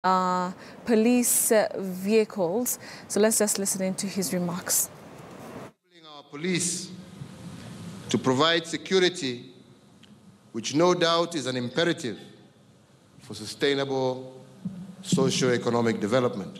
police vehicles. So let's just listen into his remarks. Our police to provide security, which no doubt is an imperative for sustainable socio-economic development.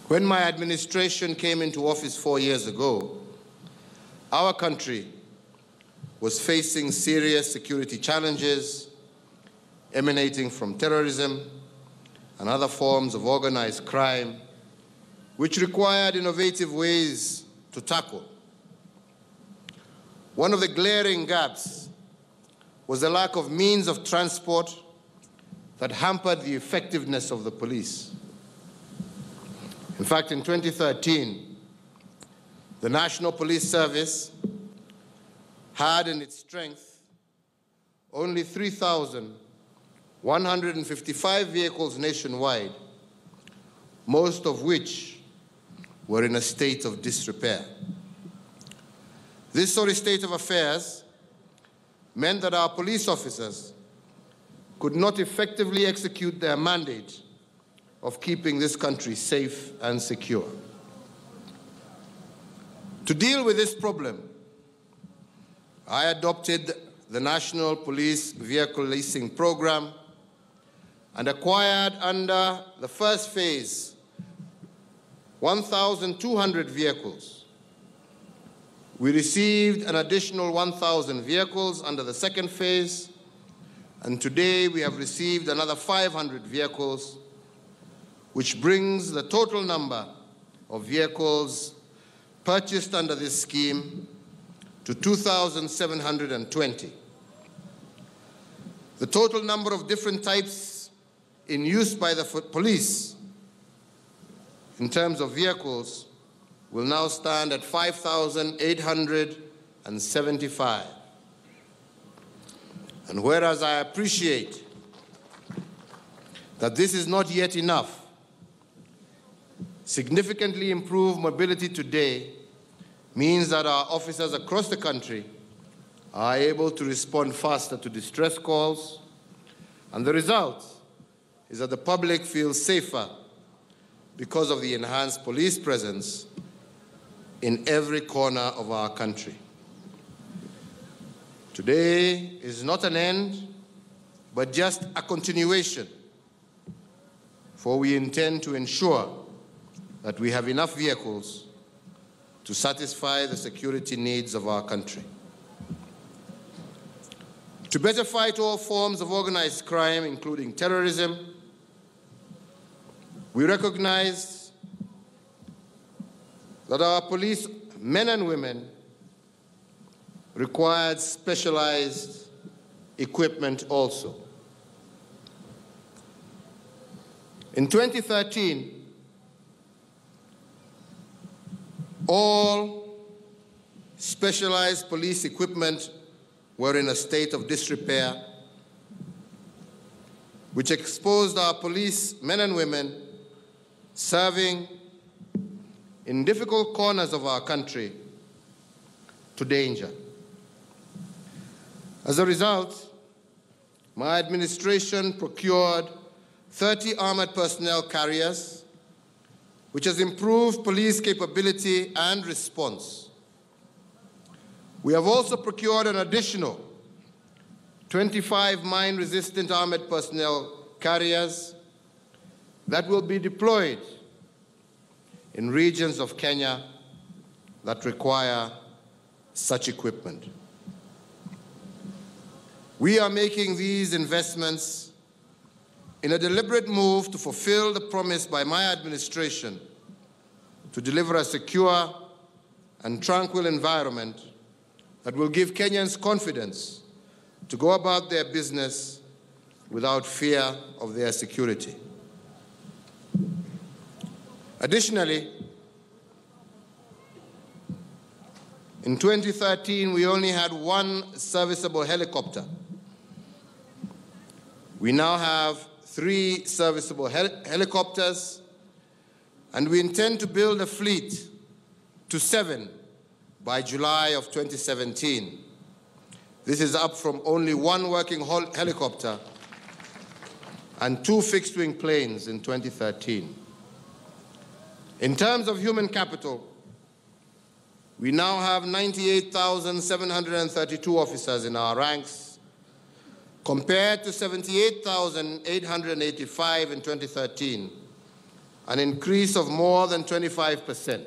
When my administration came into office 4 years ago, our country was facing serious security challenges emanating from terrorism and other forms of organized crime, which required innovative ways to tackle. One of the glaring gaps was the lack of means of transport that hampered the effectiveness of the police. In fact, in 2013, the National Police Service had in its strength only 3,155 vehicles nationwide, most of which were in a state of disrepair. This sorry state of affairs meant that our police officers could not effectively execute their mandate of keeping this country safe and secure. To deal with this problem, I adopted the National Police Vehicle Leasing Program and acquired under the first phase 1,200 vehicles. We received an additional 1,000 vehicles under the second phase, and today we have received another 500 vehicles, which brings the total number of vehicles purchased under this scheme to 2,720. The total number of different types in use by the police in terms of vehicles will now stand at 5,875. And whereas I appreciate that this is not yet enough, significantly improved mobility today means that our officers across the country are able to respond faster to distress calls, and the result is that the public feels safer because of the enhanced police presence in every corner of our country. Today is not an end, but just a continuation, for we intend to ensure that we have enough vehicles to satisfy the security needs of our country. To better fight all forms of organized crime, including terrorism, we recognize that our police men and women required specialized equipment also. In 2013, all specialized police equipment were in a state of disrepair, which exposed our police men and women serving in difficult corners of our country to danger. As a result, my administration procured 30 armored personnel carriers, which has improved police capability and response. We have also procured an additional 25 mine-resistant armored personnel carriers that will be deployed in regions of Kenya that require such equipment. We are making these investments in a deliberate move to fulfill the promise by my administration to deliver a secure and tranquil environment that will give Kenyans confidence to go about their business without fear of their security. Additionally, in 2013, we only had one serviceable helicopter. We now have 3 serviceable helicopters, and we intend to build a fleet to 7 by July of 2017. This is up from only 1 working helicopter and 2 fixed-wing planes in 2013. In terms of human capital, we now have 98,732 officers in our ranks, compared to 78,885 in 2013, an increase of more than 25%.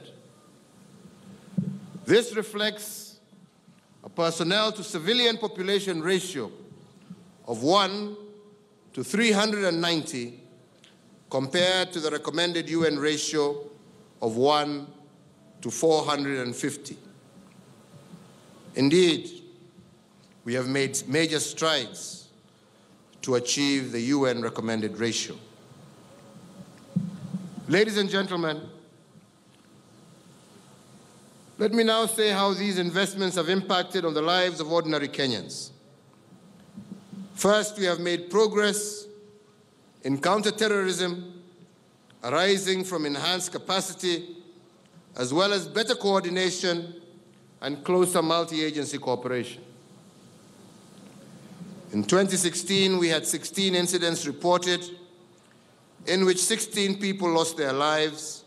This reflects a personnel to civilian population ratio of 1 to 390 compared to the recommended UN ratio of 1 to 450. Indeed, we have made major strides to achieve the UN recommended ratio. Ladies and gentlemen, let me now say how these investments have impacted on the lives of ordinary Kenyans. First, we have made progress in counterterrorism arising from enhanced capacity, as well as better coordination and closer multi-agency cooperation. In 2016, we had 16 incidents reported, in which 16 people lost their lives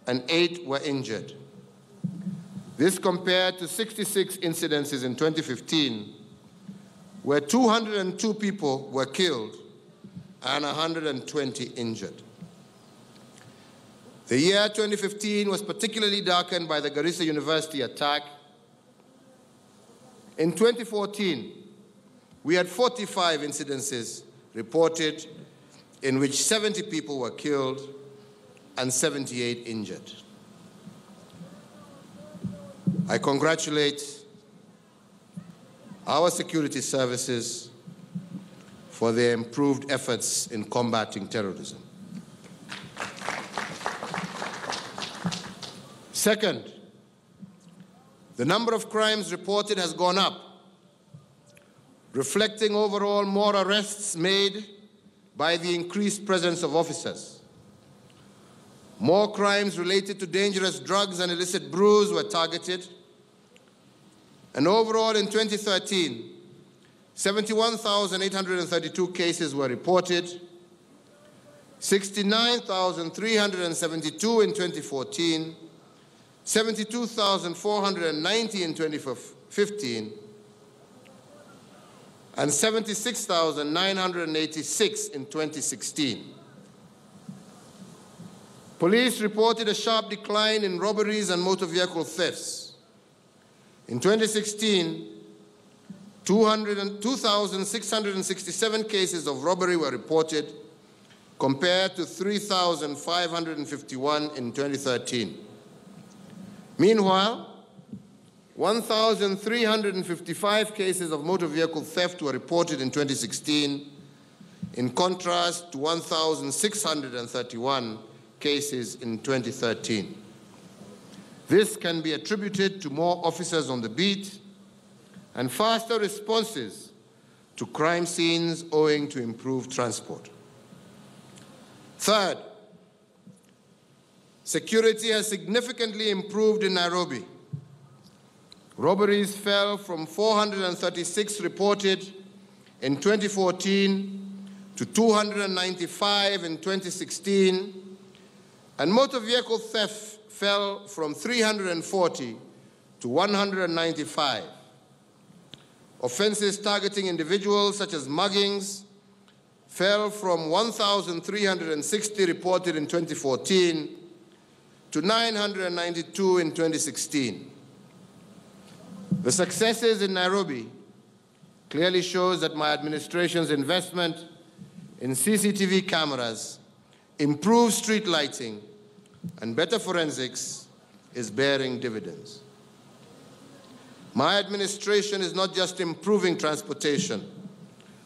and 8 were injured. This compared to 66 incidences in 2015, where 202 people were killed and 120 injured. The year 2015 was particularly darkened by the Garissa University attack. In 2014, we had 45 incidences reported, in which 70 people were killed and 78 injured. I congratulate our security services for their improved efforts in combating terrorism. Second, the number of crimes reported has gone up, reflecting overall more arrests made by the increased presence of officers. More crimes related to dangerous drugs and illicit brews were targeted. And overall, in 2013, 71,832 cases were reported, 69,372 in 2014, 72,490 in 2015, and 76,986 in 2016. Police reported a sharp decline in robberies and motor vehicle thefts. In 2016, 2,667 cases of robbery were reported, compared to 3,551 in 2013. Meanwhile, 1,355 cases of motor vehicle theft were reported in 2016, in contrast to 1,631 cases in 2013. This can be attributed to more officers on the beat and faster responses to crime scenes owing to improved transport. Third, security has significantly improved in Nairobi. Robberies fell from 436 reported in 2014 to 295 in 2016, and motor vehicle theft fell from 340 to 195. Offenses targeting individuals, such as muggings, fell from 1,360 reported in 2014 to 992 in 2016. The successes in Nairobi clearly shows that my administration's investment in CCTV cameras, improved street lighting, and better forensics is bearing dividends. My administration is not just improving transportation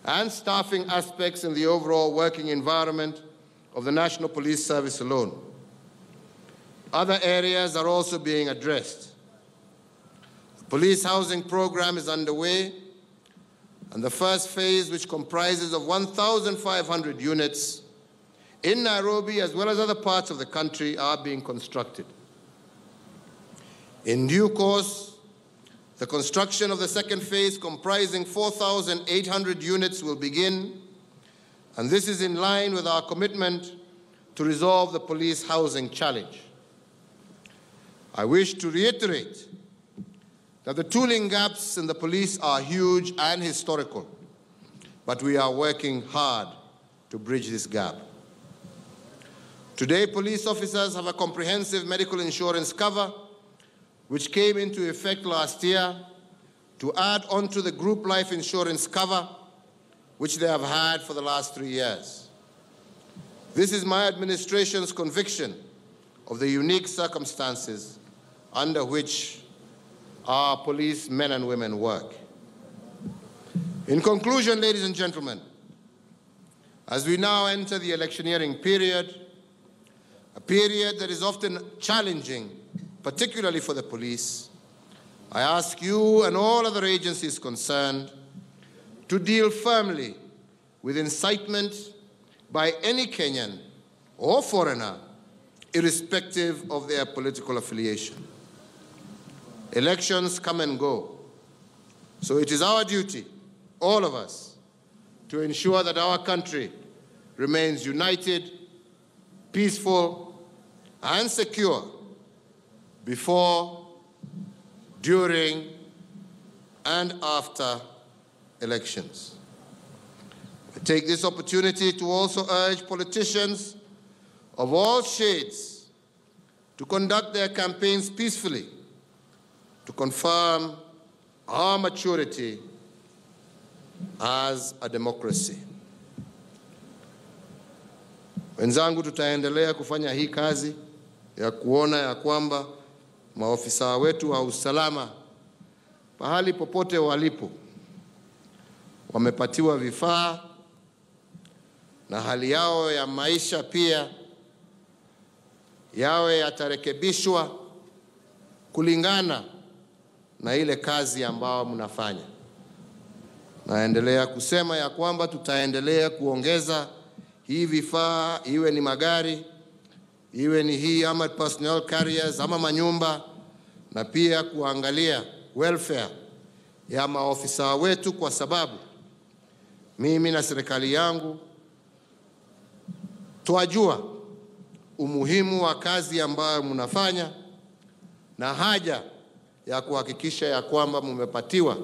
and staffing aspects in the overall working environment of the National Police Service alone. Other areas are also being addressed. The police housing program is underway, and the first phase, which comprises of 1,500 units in Nairobi as well as other parts of the country, are being constructed. In due course, the construction of the second phase, comprising 4,800 units, will begin, and this is in line with our commitment to resolve the police housing challenge. I wish to reiterate that the tooling gaps in the police are huge and historical, but we are working hard to bridge this gap. Today, police officers have a comprehensive medical insurance cover, which came into effect last year to add on to the group life insurance cover, which they have had for the last 3 years. This is my administration's conviction of the unique circumstances under which our police men and women work. In conclusion, ladies and gentlemen, as we now enter the electioneering period, a period that is often challenging, particularly for the police, I ask you and all other agencies concerned to deal firmly with incitement by any Kenyan or foreigner, irrespective of their political affiliation. Elections come and go, so it is our duty, all of us, to ensure that our country remains united, peaceful, and secure before, during, and after elections. I take this opportunity to also urge politicians of all shades to conduct their campaigns peacefully, to confirm our maturity as a democracy. Wenzangu, tutaendelea kufanya hii kazi ya kuona ya kwamba maofisa wetu wa usalama pahali popote walipo wamepatiwa vifaa na hali yao ya maisha pia yawe yatarekebishwa kulingana na ile kazi ambayo mnafanya. Naendelea kusema ya kwamba tutaendelea kuongeza hii vifaa, iwe ni magari, iwe ni hii ama personnel carriers ama manyumba, na pia kuangalia welfare ya maofisa wetu, kwa sababu mimi na serikali yangu tuajua umuhimu wa kazi ambayo mnafanya na haja ya kuhakikisha ya kwamba mmepatiwa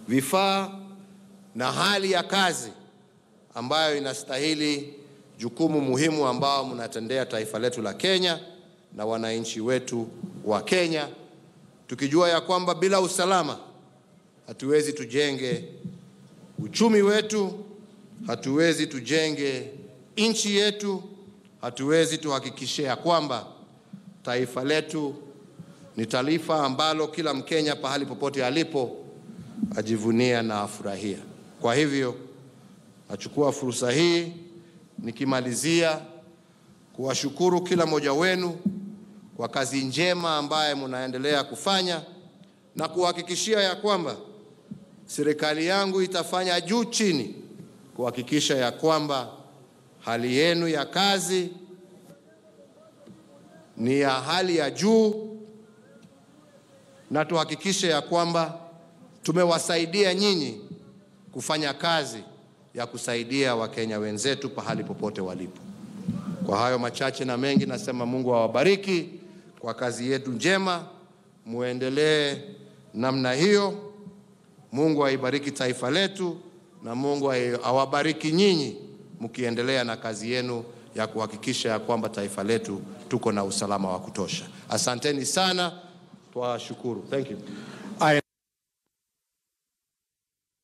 vifaa na hali ya kazi ambayo inastahili jukumu muhimu ambao mnatendea taifa letu la Kenya na wananchi wetu wa Kenya, tukijua ya kwamba bila usalama hatuwezi tujenge uchumi wetu, hatuwezi tujenge nchi yetu, hatuwezi tuhakikishia ya kwamba taifa letu ni taifa ambalo kila Mkenya pahali popote alipo ajivunia na afurahia. Kwa hivyo nachukua fursa hii nikimalizia kuwashukuru kila mmoja wenu kwa kazi njema ambayo mnaendelea kufanya, na kuhakikishia ya kwamba serikali yangu itafanya juu chini kuhakikisha ya kwamba hali yenu ya kazi ni ya hali ya juu, na tuhakikishe ya kwamba tumewasaidia nyinyi kufanya kazi ya kusaidia Wakenya wenzetu pahali popote walipo. Kwa hayo machache na mengi, nasema Mungu awabariki kwa kazi yetu njema, muendelee namna hiyo. Mungu aibariki taifa letu, na Mungu awabariki nyinyi mkiendelea na kazi yenu ya kuhakikisha ya kwamba taifa letu tuko na usalama wa kutosha. Asanteni sana, twashukuru. Thank you.